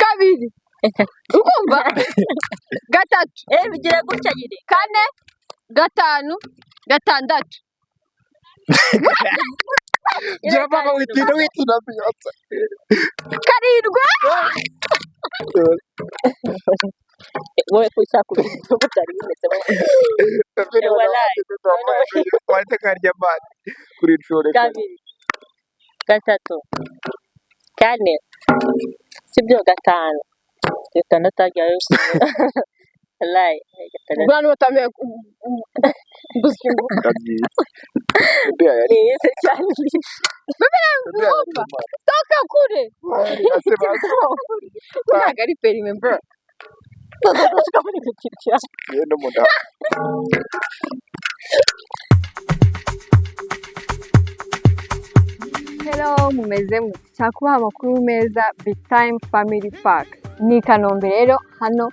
kabiri ukumva gatatu bigira gutya nyine kane gatanu gatandatu gira mama witina Beyonce karindwi wowe kushaka kubintu butari bimeze wate karya mani kuri nshore kabiri gatatu kane sibyo gatanu gatandatu ajyayo lai bwana batameye gusimbu yese cyane toka kure ntabwo ari perime bro Hello mumeze mute cyakubaha amakuru meza BIGTIME FAMILY PARK ni i Kanombe rero hano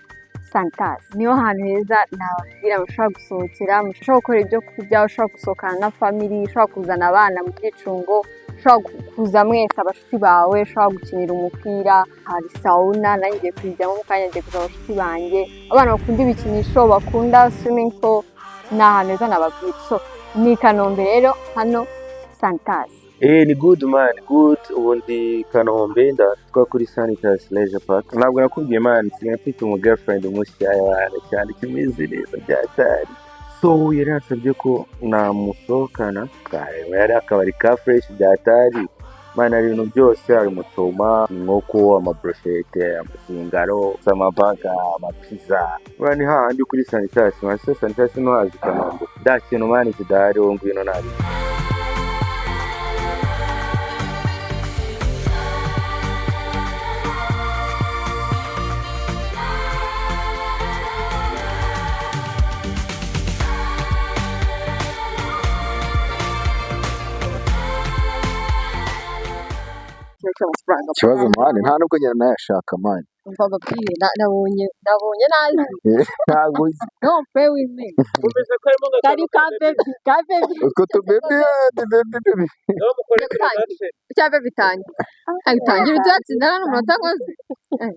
Santazi niho hantu heza nababwira mushobora gusohokera mushobora gukora ibyo kurya ushobora gusohokana na family ushobora kuzana abana mu byicungo ushobora kuza mwese abashuti bawe ushobora gukinira umupira hari sauna nanjye kujyamo mu kanya ngiye kuza abashuti banjye abana bakunda ibikinisho bakunda swimming pool ni ahantu heza nababwira so ni i Kanombe rero hano Santazi ni good man good ubundi Kanombe ndatwa kuri Sanitazi Leisure Park ntabwo nakubwiye man sinafite umu girlfriend umushyaya cyane kimeze neza byatari so yarasabye ko namusohokana yari akabari ka fresh byatari man ari ibintu byose hari mutoma inkoko amabrochette amasingaro amabaga amapizza bani handi kuri Sanitazi mase Sanitazi no hazi Kanombe ndakintu man kidari wo ngwino nabi ikibazo mani nta nubwo nyina nayashaka mani mbababwiye nabonye nazi ntabwo uzi no play with me kari ka baby utwo tubebe cyave bitangira utatsinda n'umunota nkoze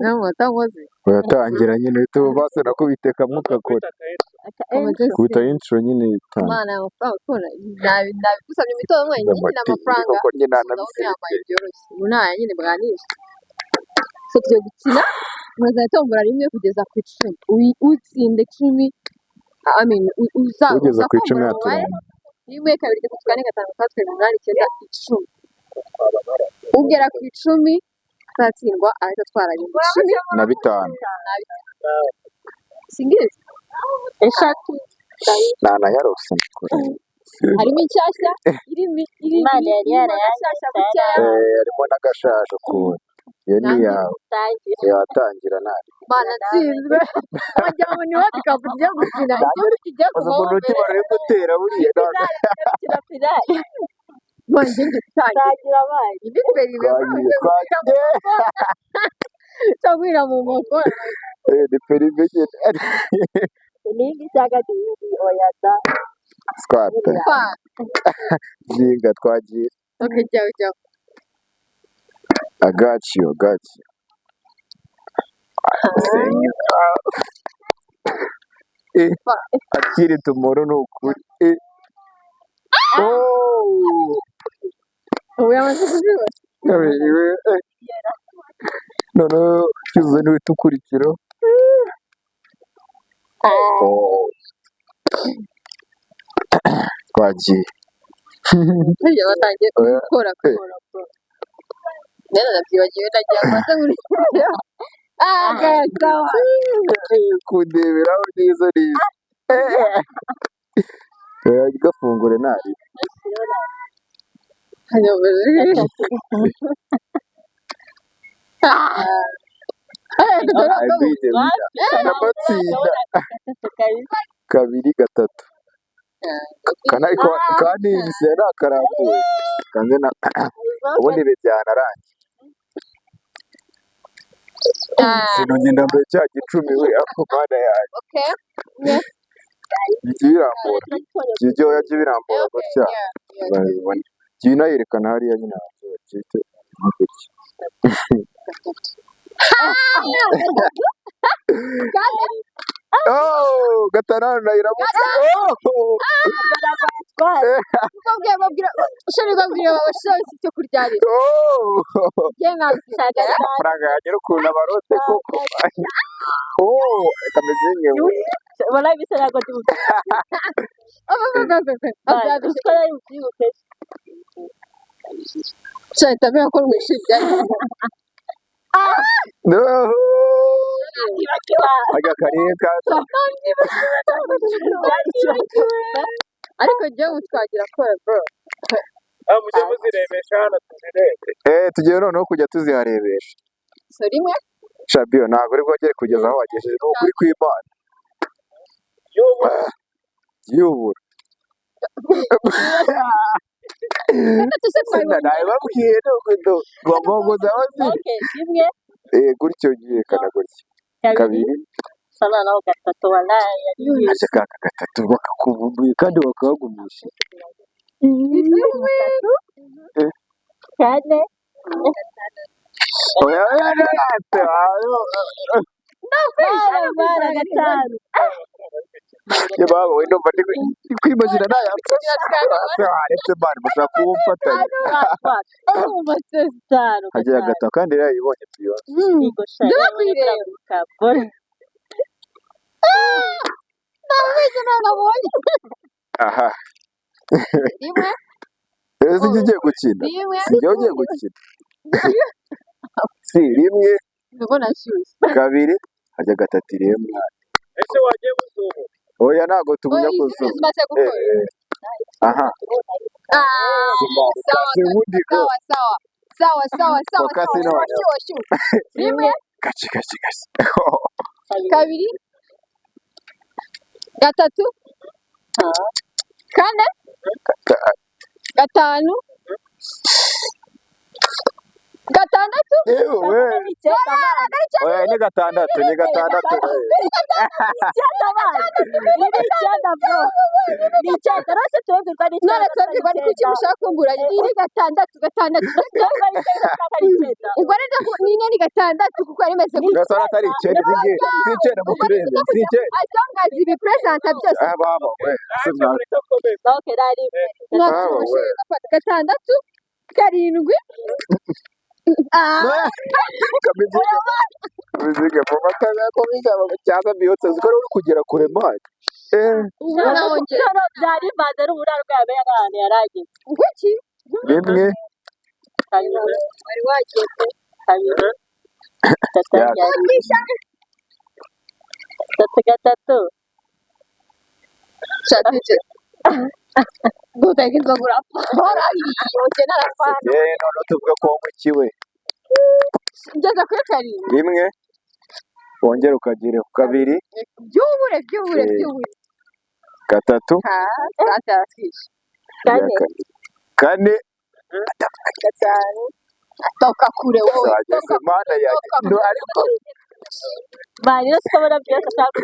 n'umunota nkoze uratangira nyine tubase nakubiteka mukakora kubita intro nyine itanga mana amafaranga ukora nabigusabye imitobe mwenyine nyine amafaranga kuko nyine anabisabye byoroshye ubu naya nyine bwanisha so tugiye gukina muzatombora rimwe kugeza ku 10 utsinde 10 ugeza ku 10 yaturana rimwe kabiri gatatu kane gatanu gatandatu umunani icyenda 10 ugera ku 10 zatsindwa ahita twara 10 na 5 singize eshatu nana yarose harimo inshyashya irimo harimo n'agashaje ukuntu iyo ni yawe yatangira nabi mana nsinzwe wajya ngo niho tukavuga gukina igihugu kigiye kubaho umutima rero gutera buriya bonje gutangira abaye ibiperi cyagwira mu moko de peribege nigi cyagati oyata squat zinga twagiye okay ciao I got you akiri tomorrow no kuri ubu yamaze kuziba none kizo niwe tukurikira twagiye iyo batangiye gukora nene nabyibagiwe nagiye amaze muri agasawa kundebera neza gafungure nari amatsinda kabiri gatatu kandi ibise nakarambuye kandi ubundi byanarangiye sinongenda mbere cya gicumi we ako mana yaje bigiye birambura ibyoya byo birambura gutya babibona igihe unayerekana hariya nyine cyite gatanu nayiramutse babwira abashobozi icyo kurya rero amafaranga yagera ukuntu abarote koko kameze nkewe barabise ntabwo tuzi cyahita mbera ko rwishimye aga karere kaza ariko njyewe twagira kora bro mujye muzirebesha hano tuzirebe tugiye noneho kujya tuziharebesha so rimwe Shabio ntabwo uri bwongere kugeza aho wagejeje ni ukuri kw'Imana yubura nabibabwiye ni ukudo ngomba okay rimwe gutyo yerekana gutya kabiri sana naho gatatu walayi aje kaka gatatu bakakuvumbuye kandi bakagumisha cyane gatanu baba we ndumva ndi kwimagina aretse mani mushaka kuba mfatanye hagira gatatu kandi rero yibonye Beyonce aha rimwe ese ugiye gukina sijya ugiye gukina si rimwe ndabona shyushye kabiri hajya gatatu rimwe ese wagiye gusura oya ntabwo tugumya kuzuma aha sawa rimwe gace kabiri gatatu kane gatanu gatandatu oya ni gatandatu none tubwirwa ni kuki mushaka kunguranya ni gatandatu ubwo rero ni gatandatu kuko ari meze gutya atari icyenda si icyenda mu turere si icyenda asongaza ibi presenta byose baba we gatandatu karindwi kamizige mu matanga ko bizaba cyangwa Beyonce zikora uri kugera kure mani byari ivanze n'uburaro bwawe y'abana yarageze kuki rimwe wari wageze kabiri gatatu gutekereza urapfa yoke narapfana none tuvuga ko wowe ngeze kuri karindwi rimwe wongera ukagira kabiri byubure gatatu kane gatanu toka kure wowe zageze mana yanjye ariko bari yose ukabona byose ashaka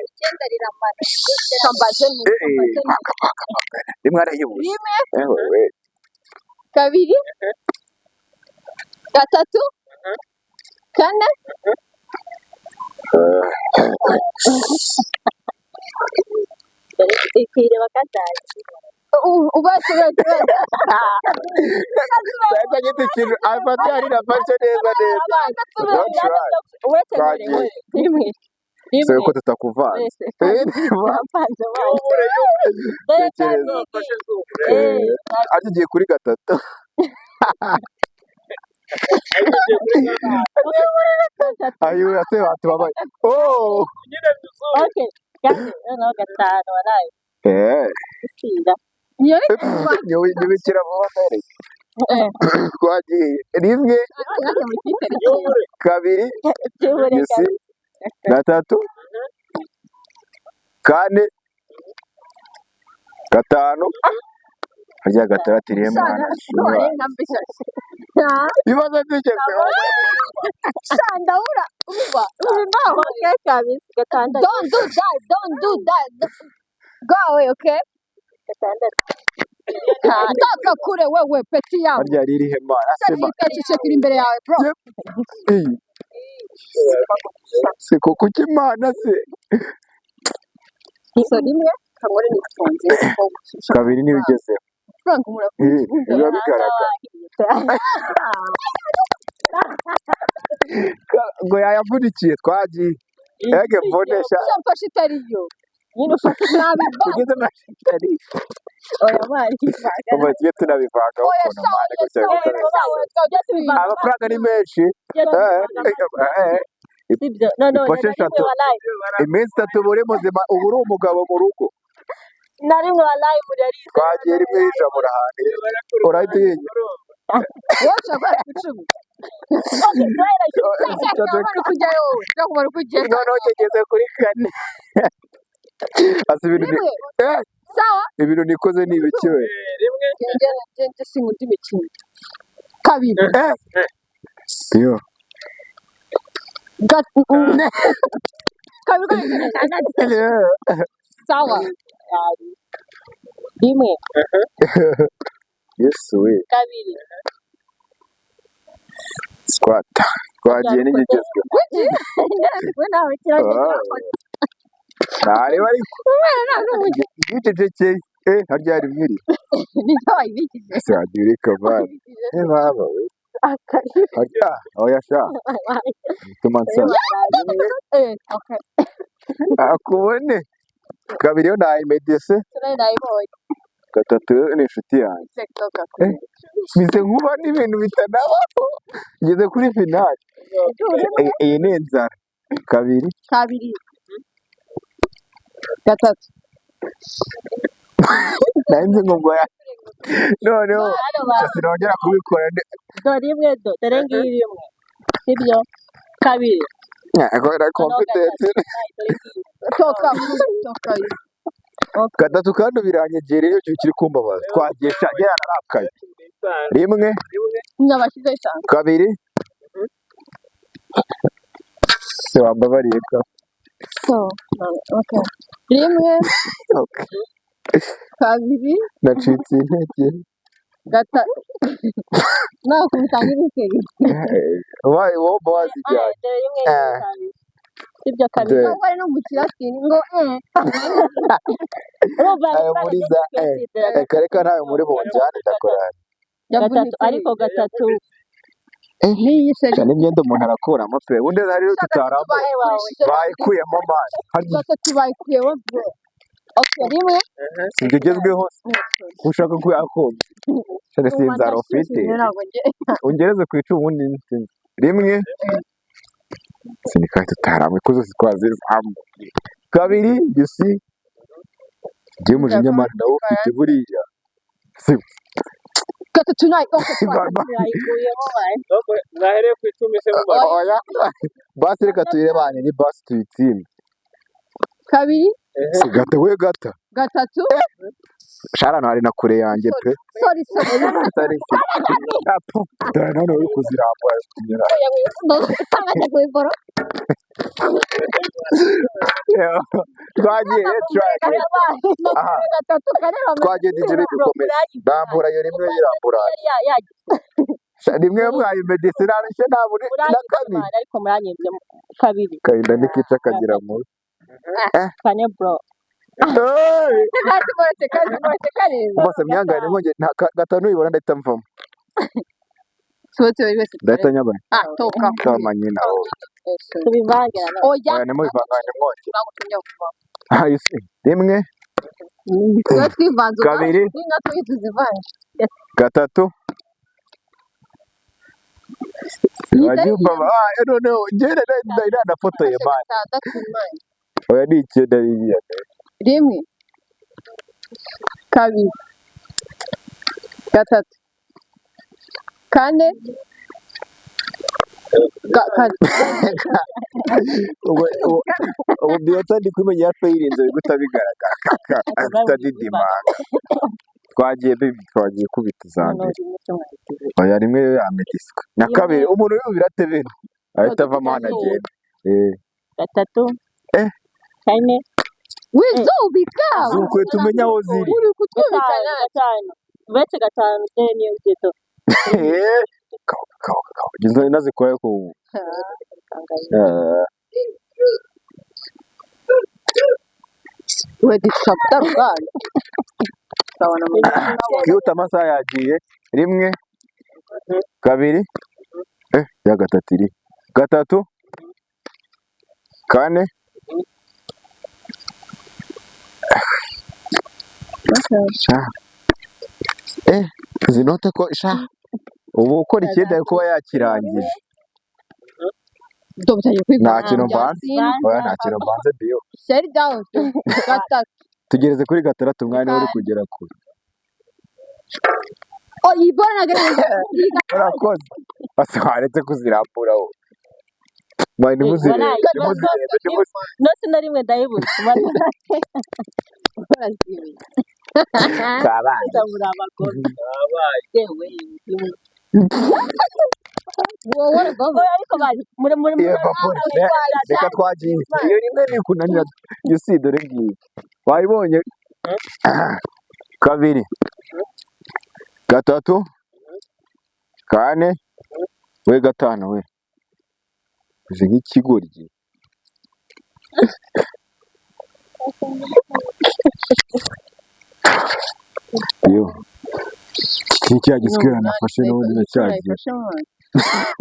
icyenda riramara kambaze rimwe arayibuze rimwe kabiri gatatu kane ikwireba kazanye ubase Sasa giti kintu afatari nafashe neza rimwe sasa yuko tutakuvana agiye kuri gatatu ayo ase watu babaye okay no gatanu waraye isinda nyibikira vuba ntareke twagiye rimwe kabiri gatatu kane gatanu harya gatandatu rimwe ibibazo byigeze ndabura umva umva Okay, kabiri, gatandatu. don't do that go away okay Gatandatu. toka kure wewe peti yangu harya riri hema asema ipetishe kiri imbere yawe bro iyi se koko kimana se so rimwe kamore nifunze kabiri niyo ugezeho frank murafunze biba bigaragara ngo yayavunikiye twagiye ege mbonesha mfashe itariyo Nyine ufashe nabi tugeze na shitari oya mari. ubu tugiye tunabivanga ukuntu mane gutya amafaranga ni menshi Sibyo. No, Poshe eshatu. Iminsi itatu buri muzima ubu uri umugabo mu rugo narimwe wallahi muri ari. twagiye rimwe yijabura ahantu urahita uyinyura wocha kwa kuchumi noneho kigeze kuri kane asa ibintu sawa ibintu nikoze ni ibiki we ngende sinkunda imikino kabiri yo kabiri sawa Rimwe. yesu we Kabiri. squata twagiye n'igigezweho We nawe kirageze. ntareba ariko igicecekeye harya hari biri nibyo wayibikije ese wagiye uri kavani baba we harya aho yasha bituma nsaba akubone kabiri yo nayimedese gatatu ni inshuti yanjye bize nkuba n'ibintu bitanabaho ngeze kuri finali iyi ni inzara kabiri gatatu nanjye ngo noneho sinongera kubikora Dore imwe dore ngiyi rimwe. Sibyo. Kabiri. akora competence toka gatatu kandi biranyegera iyo kiri kumbabaza twagiye cyane narakaye rimwe n'abashyize cyane kabiri se wambabariye ka so okay rimwe kabiri nacitse intege gatatu nawe kumutangira ikeri wayi wo bozi cyane Dore rimwe kabiri. Sibyo kabiri. ntabwo ari no mu kiratini ngo ayo muri za kareka ntayo muri bonjane ndakora Gatatu ariko gatatu. n'iyi se cyane imyenda umuntu arakuramo pe ubundi hariyo tutaramba bayikuyemo amazi harya gatatu bayikuyeho bro okay rimwe ibyo ugezweho ushaka kuyakomba cyane sinzara ufite ungereze ku icumu ubundi nsinzi rimwe sinika tutaramba ko zose twazizamu kabiri gisi giye mu nyamara nawo ufite buriya si gatatu nayo Yayikuyemo baye. mwahereye ku icumi se mubaye oya basi reka tuyirebane ni basi tuyitsinde kabiri si gata we gata gatatu sharano hari na kure yanjye pe sorry atari si dore none uri kuzirambura kunyura twagiye try twagiye digiri dukomeze ndambura yo rimwe yirambura rimwe mwayi medicinal cyo nabure na kabiri Ariko muranyibye kabiri. karinda nikica kagira mu Kane bro. bose myangane nkonge gatanu ibona ndahita mvamo ndahita nyabona toka kama nyina Tubivangira na. oya nemo bivanganye nkonge ahise rimwe kabiri gatatu wajumba noneho ngere na foto ye mani oya ni icyenda ririya rimwe kabiri gatatu kane ubu Beyonce ndi kumenya yafe yirinze biguta bigaragara atadidimanga twagiye kubita izambere oya rimwe yo yamediswe na kabiri umuntu yumvira atebera ahita avamo hano agenda gatatu, Eh. kane, wizubika zukwe tumenya aho ziri uri kutwubika gatanu, uretse gatanu niyo ugeto inzo nazikora ko wedishapta ruganda ukabona mu kwihuta amasaha yagiye rimwe kabiri ya gatatu iri gatatu kane zinote ko sha ubu ukora icyenda yo kuba yakirangije nta kintu mbanze oya nta kintu mbanze biyo sheri down gatatu tugereze kuri gatandatu umwanya uri kugera kure ibona nagerageza urakoze waretse kuzirambura wowe mwari muzirebe nose na rimwe ndayibuze kabaye muri abagore yewe ariko bari muri reka twagiye iyo rimwe ni kunanira you see dore ngiyi wayibonye kabiri gatatu kane we gatanu we uzi nk'ikigoryi yo cya giswera nafashe n'ubundi ndacyagiye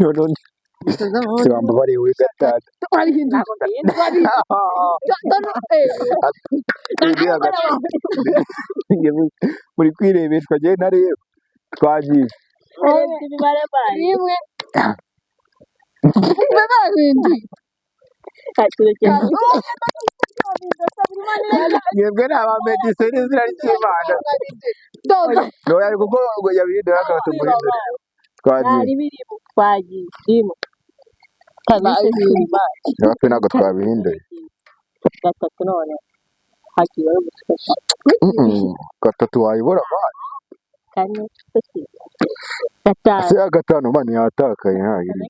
none sibamba bari we gatatu muri kwirebeshwa njye nareba twagiye rimwe bindi mwebwe ni abamedise n'izina ry'Imana noya kuko ngo yabirindira akabatu muri mbere twagiye natwe ntabwo twabihinduye gatatu none hagiye gufasha gatatu wayibora amazi kane gatanu se gatanu mani yatakaye ntayiri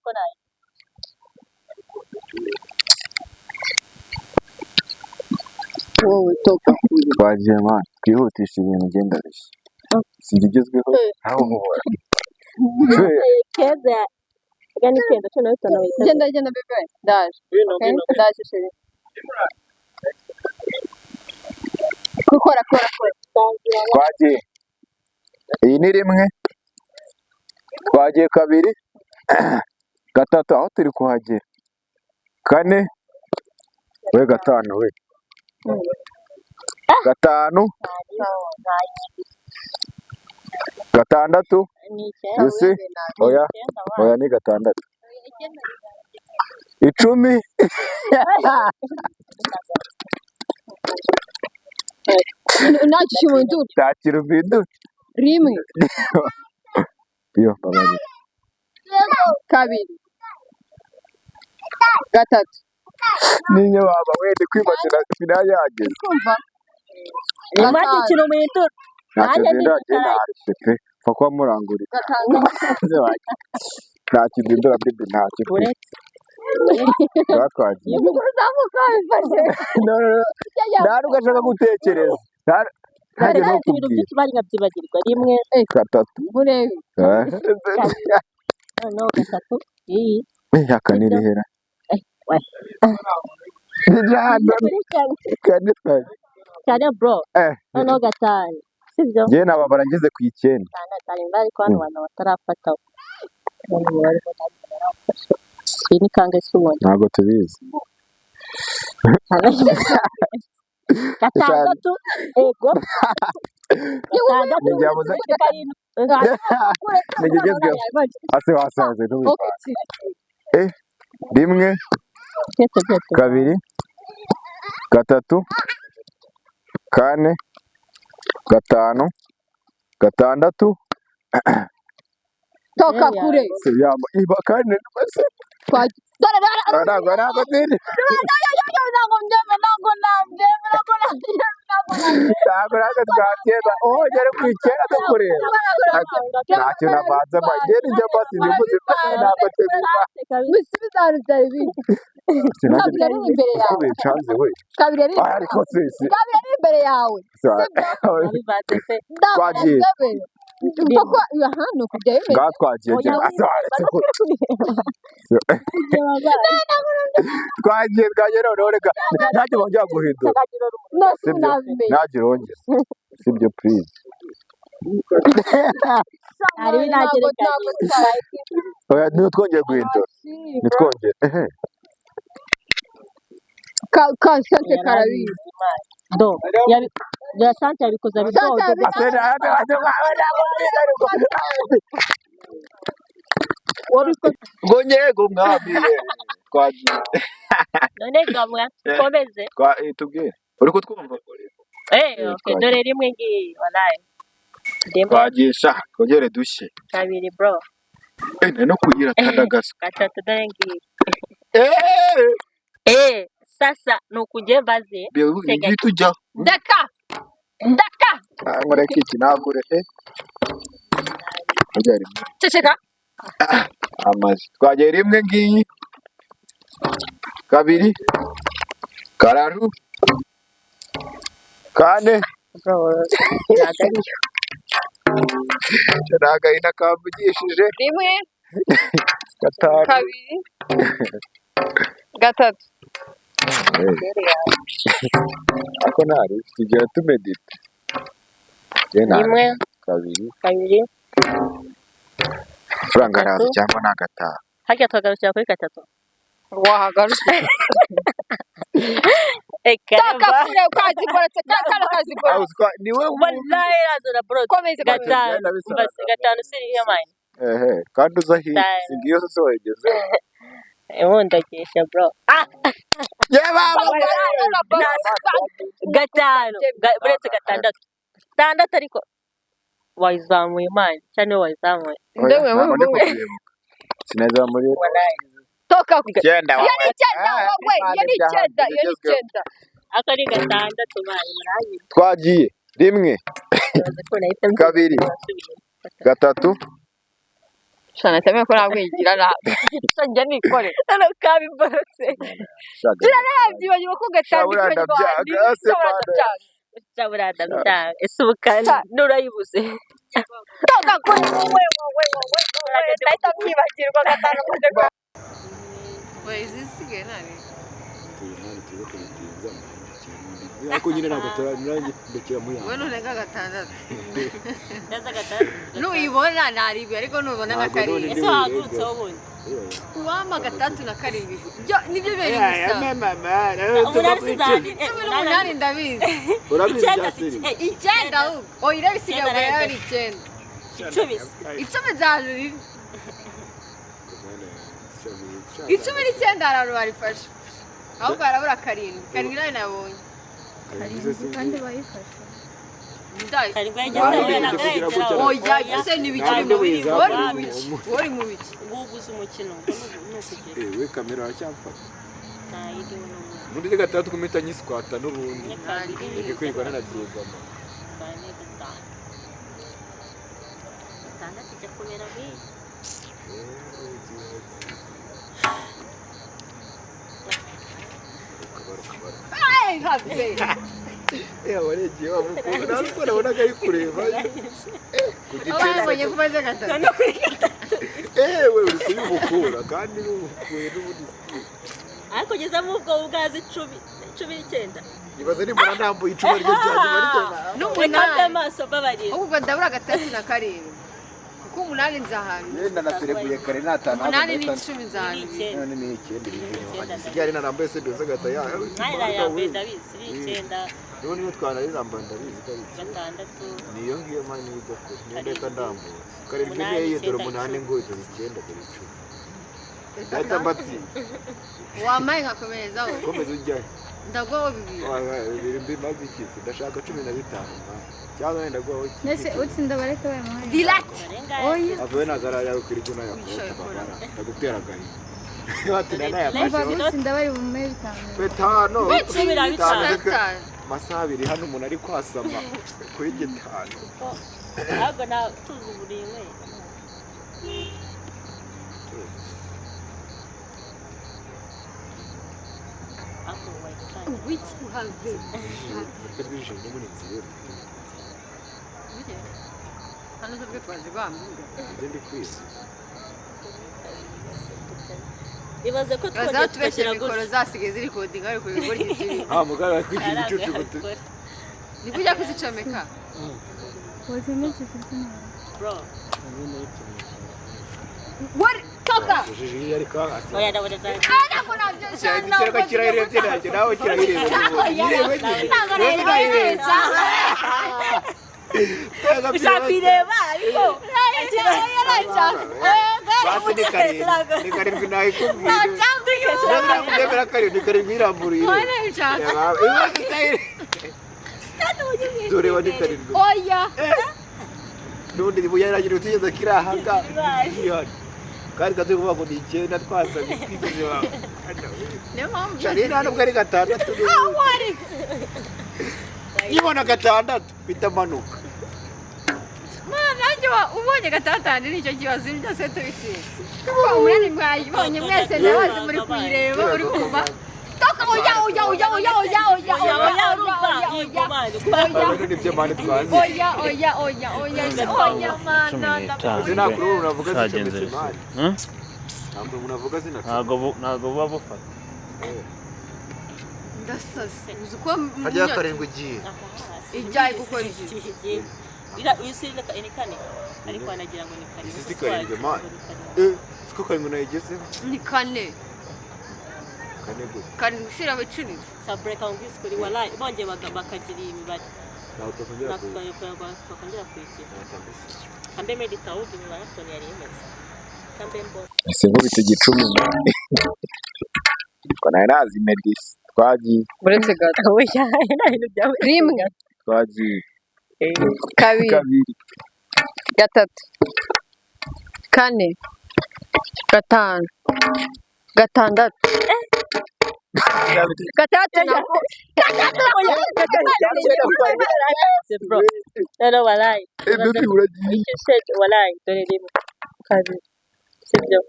wowe toka twagiye mani twihutisha ibintu ugenda bishya sigigezweho aho muhora keza gani kenda cyo nayo tanawe genda bebe ndaje ndaje sheri kora twagiye iyi ni rimwe twagiye kabiri gatatu aho turi kuhagera kane we gatanu we gatanu gatandatu ese oya ni gatandatu icumi ntakira ubindura rimwe iyo babari kabiri gatatu ninyo baba wende kwimashira finale yageze kumva imagi kino mwitu ntacyo ndagenda harishe pe fa kuba murangurira nta kintu ndora bibi ntacyo twatwagiye ntabwo ugashaka gutekereza ntajya no kubwira bari nkabyibagirwa rimwe gatatu urebe no gatatu iyi yakanirihera cyane bro no gatanu sibyo njye nababara ngeze ku icyenda cyane bari ko hano abantu batarafata iyi ni kangahe se ubona ntabwo tubizi gatandatu ego gatandatu nigezweho ase wasanze n'ubipanga rimwe kabiri gatatu kane gatanu gatandatu toka kure yamba iba kane base ntabwo ziri ntabwo twakeza oh ngere ku icyenda dukureba ntacyo navanze amageni njya mbasi nibuze ntabwo tubibona kabiri ari imbere yawe Bicanze we. kabiri ari imbere Ariko yawe sisi. kabiri ari imbere yawe nabivanze pe Twagiye. koko aha ni ukujya bimeze Ngaha twagiye genda asobanutse ko twagiye noneho reka ntacyo bongera guhindura ntagire wongera sibyo please hari binagerekanye oya ntitwongere guhindura nitwongere kasante karabizi do ya sante yabikoze abitoze ngo nyego mwami twagiye none gamwa komeze tubwire uri kutwumva okay dore rimwe ngiyi walaye twagisha twongere dushye kabiri bro no kugira tandagaza gatatu dore ngiyi sasa nukugiye mbaze bibi tujya ndaka ngoreka iki nagure ujyari ceceka amazi twagiye rimwe ngiyi kabiri kararu kane nagahina kambugishije rimwe gatanu kabiri gatatu ako ntari tugira tumedita rimwe kabiri faranga araza cyangwa nagataha hajya tugarukira kuri gatatu wahagarutse kare kazikoretse kana kazikoretse niwe wallahi razana bro komeze gatanu siri iyo mine kandi uza hiya singiyo zose wegeze ndagisha bro gatanu buretse gatandatu ariko wayizamuye mine cyane wayizamuye ndewe wowe sinazamuye toka icyenda yani icyenda akari gatandatu mine twagiye rimwe kabiri gatatu shana tamwe ko nabwigira na njya nikore hano kabiborotse turarabyibagiwe ko gatandatu Chaburada mta esubukana nurayibuze toka kuri wowe ndahita kwibagirwa gatanu kuze ko izisigaye nani ariko nyine nagatora nanjye ndekera muri we nunenga gatandatu ndaza gatandatu nuyibona naribi ariko nubona na karindwi ese wagurutse wobundi wama gatatu na karindwi byo nibyo biri bisa umunani ndabizi icyenda ahubwo oya bisigaye ari icyenda icumi zajurira icumi n'icyenda hararu barifashe ahubwo harabura karindwi nawe nabonye kandi bayifashe oya ese ntibikiri mu biri wari mu biki guguza umukino we kamera aracyamfata muri gatandatu kumita nyiswata n'ubundi reka kwirwa nanabyigama gatandatu ijya kumera nk'iyi waregiye wamukunda ariko nabonaga ari kureba ku abonye ko maze gatatu we uri kubimukura kandi n'umukuye n'ubundi ariko ugezemo ubwo ubwazi cumi n'icyenda ibaze nimba nambuye icupa rye ryanyuma rigena n'umunani amaso babarira ubwo ndabura gatatu na karindwi kuko umunani nzahantu yenda nasereguye kare natanu umunani n'icumi nzahantu none ni icyenda sigari narambaye se doze gataya nayambaye ndabizi icyenda none niyo twanarirambaye ndabizi ko ari gatandatu niyo ngiyo mani y'idakora niyo ndeka ndambuye karindwi niyo yidora umunani ngo idora icyenda dore icumi data mbatsi wamaye nkakomerezaho komeza ujyayo ndaguhaho bibiri mbimaze ikisi ndashaka 15 cyangwa wenda guhaho iki nese utsinda bareke bamuhaye dilate oya avuye nagara yawe kuri kuna yakora ndagutera gari bati numva utsinda bari mu meyi bitanu bitanu masaha abiri hano umuntu ari kwasama kuri gitanu ntabwo na tuzi buriwe Wiki uhave. Twebwe muri nzira. Hano twebwe twaje bambura. Ngende kwisi. ibaze ko twongeye tubeshyira mikoro zasigaye ziri kodinga ariko ibigori gikiri. Mugabo yakwigira igicucu gutu. Ni kujya kuzicomeka. Wazimetse telefone. bro What? Toka. Jiji yari ka. oya ndabona Nako nabyo Cyane cyane kirayirebye nacyo nawe kirayirebye. Bizapireba ariko Basi ni karindwi nawe kubwira. Ndabona karindwi karindwi iramburiye. Dore wadi karindwi. Oya. Nundi nibu yaragira utigeze kirahanga. Kandi kazi kuvuga ngo ni icyenda twasabye twigeze wawe. Niyo mpamvu. Cyane ntabwo ari gatandatu. Nibona gatandatu bitamanuka. Nanjye ubonye gatandatu nicyo kibazo byose tubitsinze. Kuko umunani mwayibonye mwese ndabazi muri kuyireba uri kumva. Toka oya. Nibyo mani twazi. Oya mana. Zinakuru unavuga zigenze mani. Ntabwo unavuga zinakuru. ntago buba bufata. Ndasase. Uzuko Hajya karindwi giye. ijyaye gukora iki? uyisirika ni kane ariko anagira ngo ni kane Isi karindwi mani. Siko karindwi nayigezeho. Ni kane. Kane gute. Karindwi ushira bicuri. sa break on this kuri wallahi bonje bakagira imibare Ntabwo twakongera bakongera kwikira kambe medita ubu ni baratoni yari imeze kambe mbo ese nkubita igicumi ko nayo nazi medis twagiye Uretse gato. oya ibintu byawe Rimwe. twagiye Kabiri. Gatatu. Kane. Gatanu. Gatandatu. Gatatu nako. bro no wallahi Eduti uragiye. wallahi dore rimwe kabiri sibyo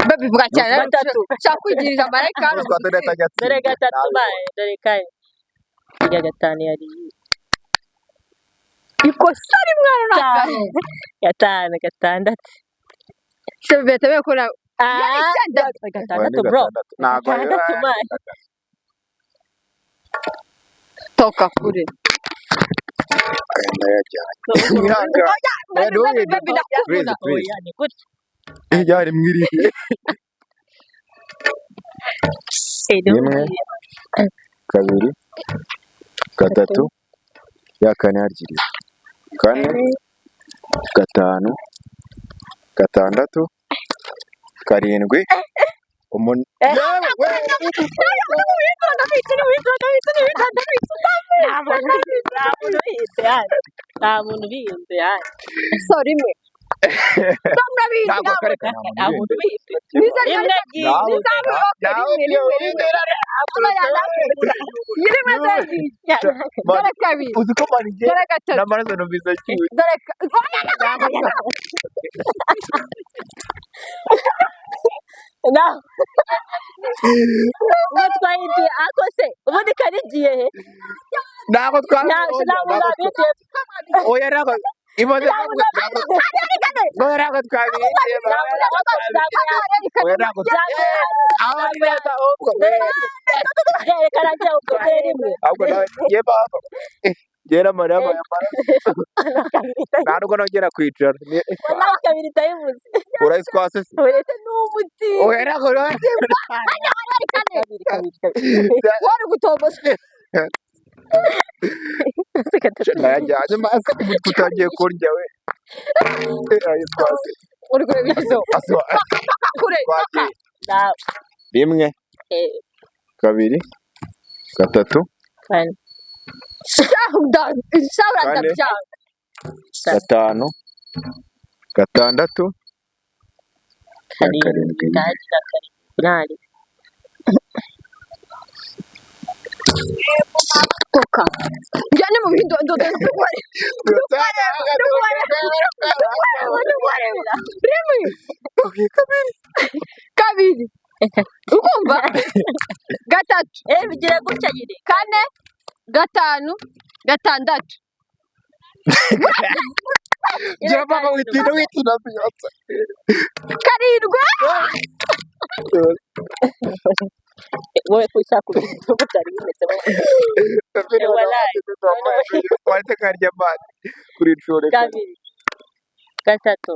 Baby vuga cyane. Gatatu. Cyakugirira marayika hano. dore gatatu baye dore kane irya gatanu yari Ikosa rimwe runaka. gatanu gatandatu Shobete bekora. gatandatu bro Ntabwo gatandatu baye Toka kure. oya ni good Yari mwiriye. Rimwe. Kabiri. Gatatu. Ya kane yarigiriye. Kane. Gatanu. Gatandatu. Karindwi. nta muntu bihinze yani So rimwe. Ndamurabizi. Ntabwo kareka nta muntu bihinze Niza rimwe Yirime zaji. Dore kabiri. Uzi ko manije Dore gatatu. n'amaraso numvise cyuye. Dore no ngo twahitiye akose ubundi karigiye he Ntabwo oya ntabwo imoze ntabwo twabiriye. Oya ntabwo abari neza ubwo. karajya ubwo rimwe Ahubwo nawe ngiye baba. Gera Mariya ntabwo nongera kwicara. wallahi kabiri tayivuze Urayiswase se. uretse n'umuti Oya ntabwo wari gutomboza. nayajyanye maze tutagiye kurya we. Urayiswase. Uri kureba izo. Kure. Rimwe. Kabiri. Gatatu. kane Kane. Gatanu. Gatandatu. karindwi umunani Toka. Njyane mu bindo rimwe. Kabiri. Ukumva? Gatatu. gatatu bigira gutya nyine. kane gatanu gatandatu gira mama witinda Beyonce karindwi Wowe kushaka kubita butari bimeze waretse karya mani kuri nshore kabiri gatatu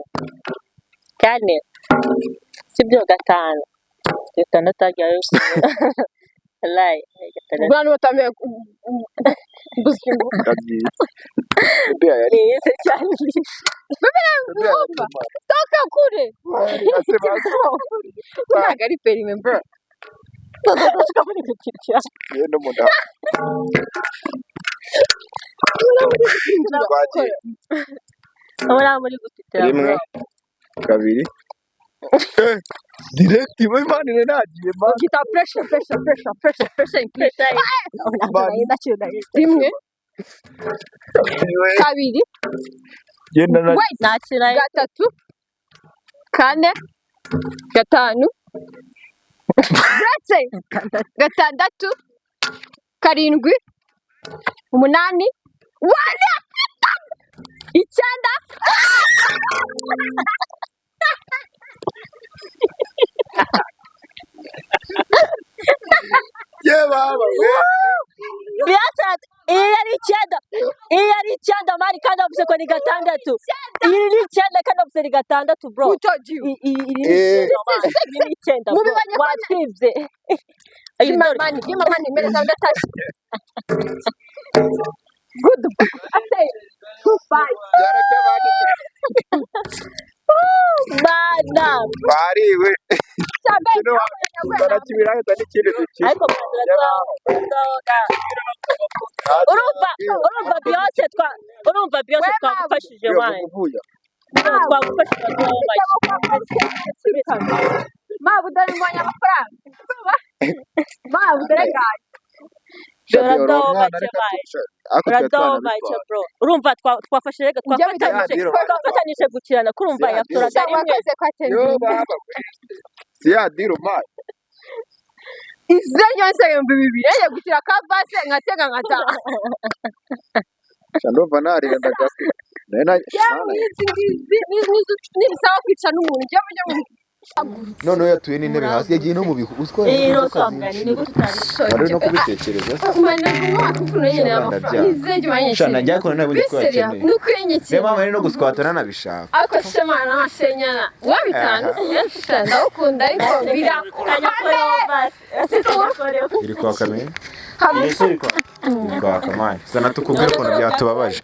kane sibyo gatanu gatandatu ajyayo Lai, bwana batamye gusimbu ese cyane toka kure ntabwo ari perime bro muri gutitira rimwe kabiri direct imana nagiye kita pressure rimwe kabiri genda gatatu kane gatanu gatandatu karindwi umunani icyenda Iyi yari icyenda mari kandi avuze ko ni gatandatu. Iyi ni icyenda kandi avuze ni gatandatu bro. Iyi ni icyenda. Watwibye. Imamani mereza ndatashye. Good. Bye. Bana. Bariwe. Barakibira hita n'ikindi duki. Ariko urumva Beyonce twagufashije wanje. Twagufashije Budari mbonye amafaranga. Budari gaye. Uradomaje bro. Urumva twafatanyije gukirana kurumva yafuraga rimwe. Siyadiro man. Izere yonse yombi bibiri ye gukira ka base ngatega ngataha. Shandova nari ndagasi. Nibisawa kwica n'umuntu ujya none yatuye n'intebe hasi yagiye no mu bihu uziko rero twamgani ni gutari ari no kubitekereza kumana kuno nyine izege manye shana njya ko nabonye ko yakeneye nukwenyeki reba mama no guswatana nabishaka ako shema na mashenyana wabitanu yashanda ukunda ariko birakanya iri kwa kamera iri kwa kamera sana tukubwira ko byatubabaje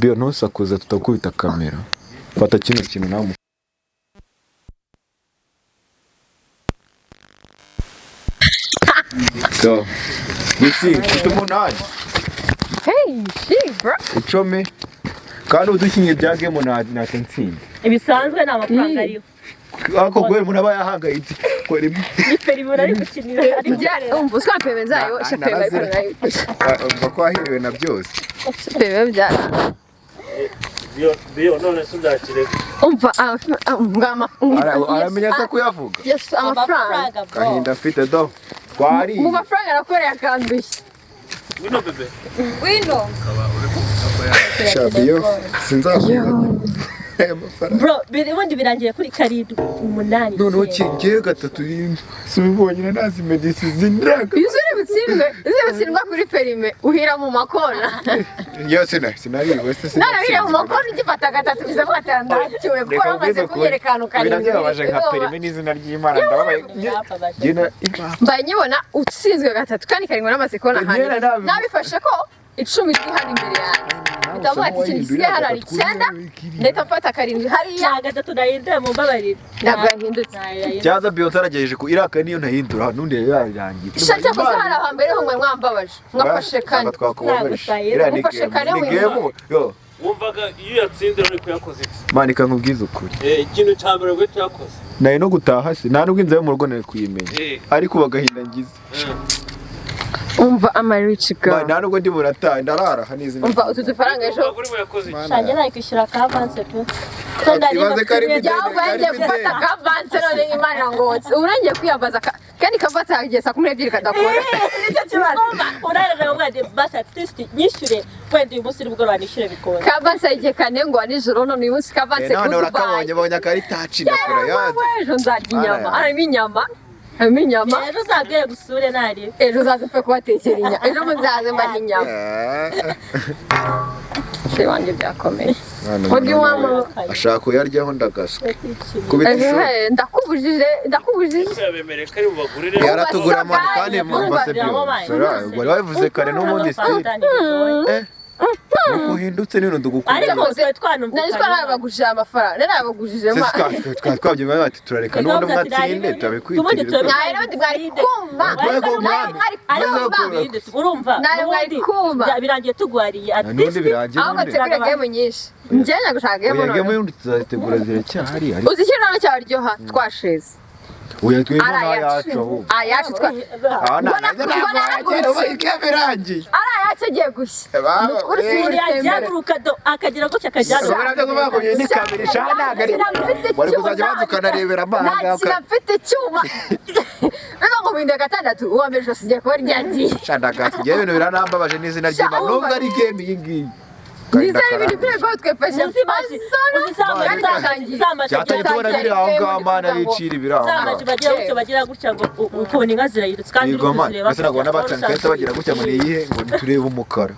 bio ntusakuza tutakubita kamera fata kino kintu nawe So, bisi tumunani. Hey, she bro. Icome. Kandi udukinye byage mu na tensini. Ibisanzwe na amafaranga ariyo. Ako gwere munaba yahangayitse. Kwere. Iferi muri gukinira ari byarera. Umva swapeme zayo, shapeme bayikora. Bako ahiriwe na byose. Shapeme byara. Bio none sudakire. Umva ngama. Aramenya se kuyavuga. Yes, amafaranga. Kahinda afite do. Kwari. Mu mafaranga nakoreye akandushye. Wino bebe. Wino. Shabio sinzavuga. Bro, ubundi birangiye kuri karindwi umunani. None ukigiye gatatu yindi. Sibibonye nazi medicine zindraga. Yuzure butsindwa kuri perime uhira mu makona. Yose sinari wese Nara uhira mu makona igifata gatatu biza gatandatu we ko amaze kunyerekana karindwi. Birabaje nka perime n'izina ry'Imana ndababaye. Gena mbaye nyibona utsinzwe gatatu kandi karindwi n'amaze kona hano. Nabifashe ko 10 iri hano imbere yanjye. Ndabona ati gisigaye hano ari 9 ndeta mfata karindwi hariya gatatu ndahindura mu mbabarira. Ntabwo yahindutse. Cyaza Beyonce aragejeje ku iraka niyo ntahindura nundi yarangiye. Shaka kuzahara hambere ho mwambabaje. Mwafashe kane. Mwafashe kane w'ingemo. Yo. Wumvaga iyo yatsindira uri kuyakoze iki? Manika nkubwiza ukuri. Ikintu cyambere gwe cyakoze. Naye no gutaha se nta nubwo inzayo mu rugo nari kuyimenya. Ariko bagahinda ngize. Umva amarich girl. Nta nubwo ndi burataha ndarara hanizi. Umva utu dufaranga ejo. Shanje nayo kwishyura ka avance pe. Ibaze kari Yabaye gufata ka avance none Imana ngo uburangiye kwiyambaza kandi kavase yageza ku 2 kadakora nicyo kibazo urarara umwade basi at least nyishure kwenda uyu munsi ubwo banishure bikora kavase igihe kane ngo nijoro none uyu munsi kavase none urakabonye bonye akari taci ndakora yaje ejo nzarya inyama harimo inyama rero uzabwire gusure nari ejo uzaze pe kubatekera inyama ejo muzaze mba inyama wanjye byakomeye odi wama ashaka kuyaryaho ndagaswe kubita ishuri ndakubujije bemereye ko ari bubagurire yaratugura amani kandi mbase byo wari wabivuze kare n'ubundi style uhindutse nino ndugukunda ariko twe twanumva nari twabagujije amafaranga narabagujije ma twabye bati turareka n'undi mwatsinde tabikwitira nayo ndi mwari kumba urumva birangiye tugwariye n'undi birangiye aho gategura game nyinshi njye gushaka game none game yundi tuzazitegura ziracyahari uzikira none cyaryoha twasheze uya twebwe nayacu ayacu twa birangiye arayacu agiye gushya yaguruka do akagira gutya akajyana ni kabiri shana wari kuzajya banza ukanarebera amahanga mfite icyuma none ngo binde gatandatu uwambeje jose ngiye kuba ryagiye shana gati ngiye ibintu biranambabaje n'izina ry'Imana nubwo ari game iyi ngiyi nizere ibintu byego twefashe cyatanye tubona biri aho ngaho mana yicira ibiraho bagira gutya ngo ukubona inka zirayirutse kandi uri kuzireba mbese nabona bacanka kahita bagira gutya ngo niyihe ngo turebe umukara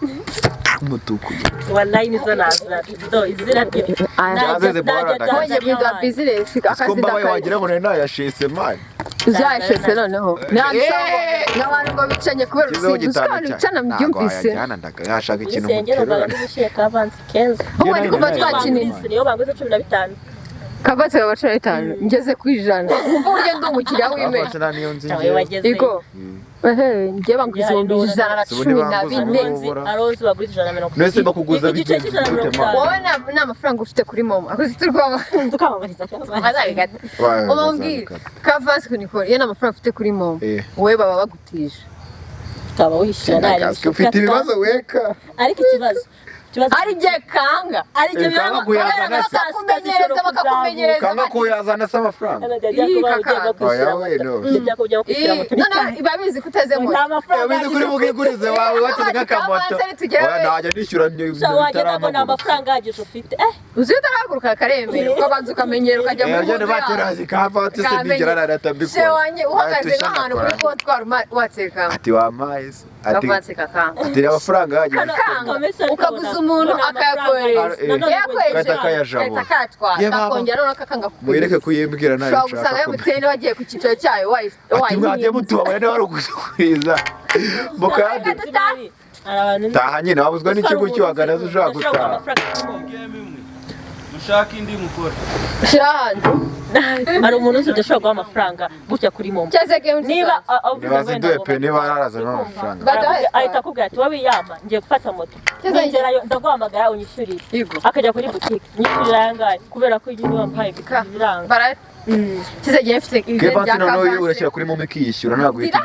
umutuku wallahi nizo naza do izira rye naje bidwa business akazi ndabaye wagira ngo nayashese mani uzashese noneho n'abantu ngo bicanye kubera urusinzi bicana byumvise yashaka ikintu muterura kavanze kenzo wowe ndiko batwakinira niyo banguze 15 kavatse babacana 5 ngeze ku ijana umva urye ndi umukiriya w'imena ego ngiye banguze 114 aronzi bagurije 140 nese bakuguza bite wowe n'amafaranga ufite kuri momo akoze turwa tukamamariza umbwira kavatse kunikora ye n'amafaranga ufite kuri momo wowe baba bagutije taba wishyira nari ufite ibibazo weka ariko ikibazo ari je kanga ari je kanga kuyazana se amafaranga babizi kuteze moto babizi kuri mugigurize wawe wateze kakamoto najya nishyura nta mafaranga yagize ufite uzi utarahaguruka karemera ukabanza ukamenyera ukajya mu moto baterazi kavatse se ndigera naratambikwa se wanye uhagaze n'ahantu kuri kontwari watseka ati wamaye ati kakanga ati amafaranga yagize ukaguza umuntu akayakoresha akayajabo akongera none akakanga mwereke kuyimbwira nayo ushaka gusanga yamutene wagiye ku cyiciro cyayo wayiye mutubabone nawe arugusukwiza mukandi taha nyine wabuzwa n'ikigo cy'uwaganaza ushaka gutaha mushaka indi mukora shirahandi hari umuntu uzi udashobora guha amafaranga gutya kuri momo niba nibaziduhe pe niba araza n'amafaranga ahita akubwira ati wowe yama ngiye gufata moto ngerayo ndaguhamagara unyishyurire akajya kuri butike nyishyurira ayangahe kubera ko igihe wampaye biranga kizagenda mfite ibyo bya kavanse urashyira kuri momo ikiyishyura ntabwo uhita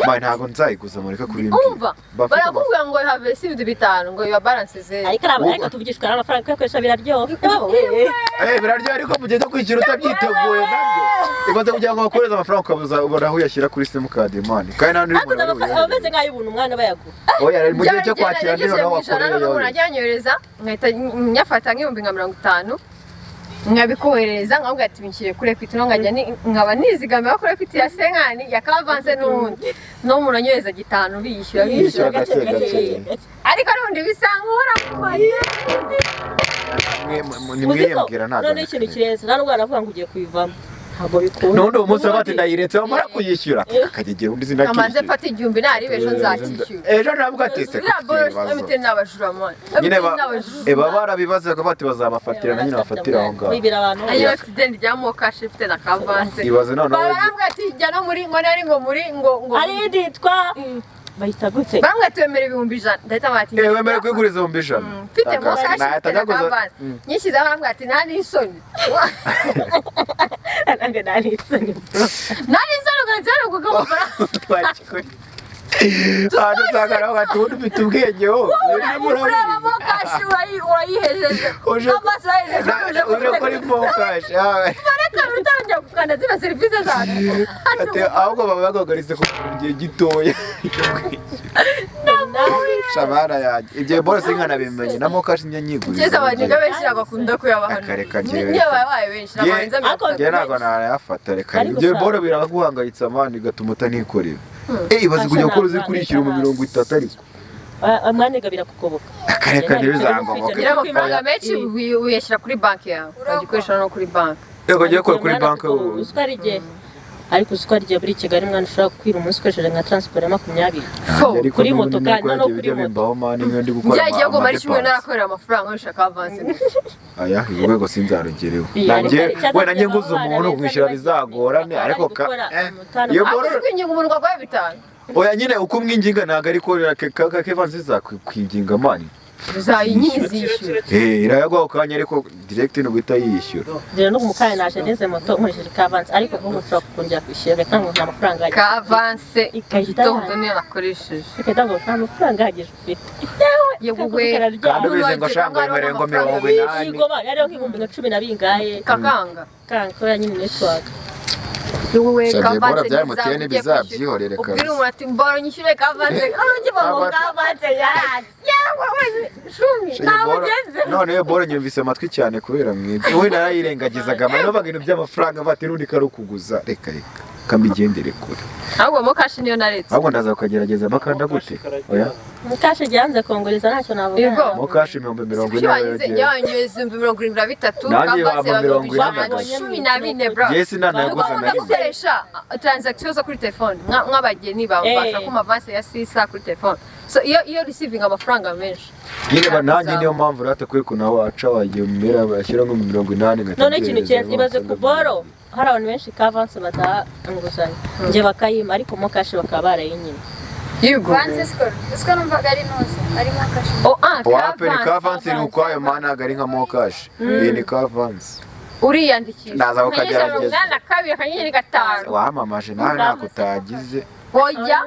Mbaye ntabwo nzayiguza mureka kuri umva barakubwira ngo have si ibintu bitanu ngo biba balance ze ariko tuvugishwa n'amafaranga kwakoresha biraryoha biraryoha ariko mugeze kwishyura utabyiteguye nabyo ibaze kugira ngo bakoreze amafaranga ukabuza ubona aho uyashyira kuri simukadi mani kandi nta n'uri muntu abameze nk'ayo ubuntu umwana bayagura oya mu gihe cyo kwakira ndero naho wakoreye umuntu ajyanyohereza nkahita nyafata nk'ibihumbi nka 50 nkabikohereza nkavuga ati binshyire kure kwitira nkajya nkaba nizigamira kure kwitira senkani yakavanze n'undi no umuntu anyohereza 5 biyishyura gake ariko n'undi bisangura nimwiyembwira ntabwo none ikintu kirenze nta n'ubwo aravuga ngo ugiye kuyivamo ntabwo bikunda n'undi umunsi bati ndayiretse bamara kuyishyura akagegera undi zina amaze mfata igihumbi nari ejo nzakishyura ejo ntabwo atetse bite n'abajura mwana nyine baba barabibaza ko bati bazabafatira na nyine bafatira aho ngaho wibira abantu ayo accident rya mokash ifite na kavanse ibaze none barambwa ati jya no muri ngo nari ngo muri ngo ari nditwa bahita gute bamwe twemera 100 ndahita bati wemera kwiguriza 100 mfite mokash nyishyize bambwa ati nta n'isoni nange nari isoni uganzara kuko hano usanga nawe gatundi ufite ubwenge wowe ureba mokashi urayihejeje amaso urayihejeje uri kuri mokashi bareka bitangira Rwanda ziba serivisi zacu ati ahubwo baba bagagaritse ku gihe gitoya shabara yaje ibyo bose nkanabimenye na mokashi nyanyiguriza kugeza abantu benshi bagakunda kuyabaha akareka jewe niyo babaye benshi nabanza njye ntabwo narayafata reka ibyo bora biraguhangayitsa amani gatuma utanikorera bazi kujya gukora uzi kurishyura mu 30 ariko amaniga birakugoboka akareka ntibizangoboka rero amafaranga menshi uyashyira kuri banki yawe bagikoresha no kuri banki yego ngiye kuri banki uswari igihe ariko uswari igihe muri Kigali mwana ushobora kwira umunsi ukoresheje nka transport ya 20 kuri moto kandi no kuri moto njye ngo mari kimwe narakorera amafaranga nshaka avance aya ubwo sinzarugereho nanjye wena njye nguze umuntu kwishyura bizagorane ariko iyo bora kwinginga umuntu rwaye bitanga oya nyine uko umwinginga ntago ari korera Kevansi zakwinginga mani zishyura irayagwa ukanya ariko direct no guhita yishyura rero no mukanya naje neze moto nkoresheje Kavansi ariko ubu ushobora kongera kwishyura kandi nta mafaranga yaje Kavansi itondo niyo nakoresheje kandi nta mafaranga yaje ufite yewe kandi ubize ngo shanga imerengo 80 igoma rero nk'ibihumbi 10 na bingahe kakanga ko nyine network yewe Kavansi byamutene bizabyihorere kabisa ubwira umuntu ati mboro nyishyure Kavansi Kavansi none yo bora nyumvise amatwi cyane kubera mwibye we narayirengagizaga amano bagino by'amafaranga bati rundi karukuguza reka kambigendere kure ahubwo mokashi niyo naretse ahubwo ndaza kugerageza bakanda gute oya mokashi ryanze kongoreza ntacyo navuga mokashi 40 yanyeze 73 nanjye Kavansi 14 bro yes nana yaguze na gukoresha transaction zo kuri telefone nk'abageni bambasha ko mavanse ya sisa kuri telefone so iyo receiving amafaranga menshi nyine bananye niyo mpamvu rata kwe kuna waca wagiye mumera bashyira nko 80 none ikintu kibaze ku boro hari abantu benshi Kavansi bataha inguzanyo nje bakayima ariko mokashi bakaba barayinyina yego Siko numvaga ari noza ari mokashi wape ni Kavansi ni ukwayo mana gari nka mokashi ni Kavansi uriyandikisha naza ukagerageza na kabiri akanyenyeri 5 wamamaje nawe nakutagize oya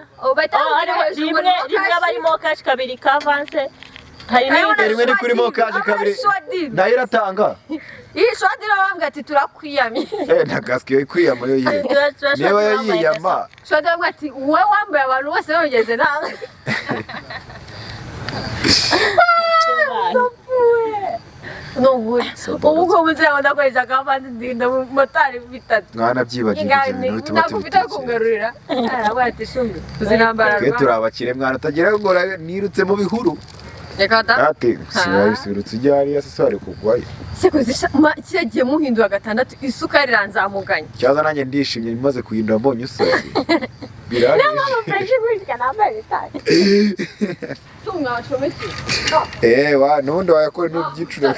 rimwe bari mokashi kabiri Kavansi hari rimwe ni kuri mokashi kabiri nayo iratanga iyi shodira bambwa ati turakwiyamye ntagaske kwiyama yo yiye niba yiyama shodira bambwa ati wowe wambaye abantu bose bageze nawe nubwo ubu muzira ndakoresha Kavansi ndinda motari bitatu mwana byibagirije nakufite kungarurira aravuga ati shumbi tuzinambara twe turabakire mwana utagira ngo nirutse mu bihuru ati sirutse ijyari yasare kugwayo sekuzisha cyagiye muhindura 6 isuka riranzamuganye cyaza nanjye ndishimye bimaze kuhindura mbonye usoze birane wa nundi wayakora n'ubyicuro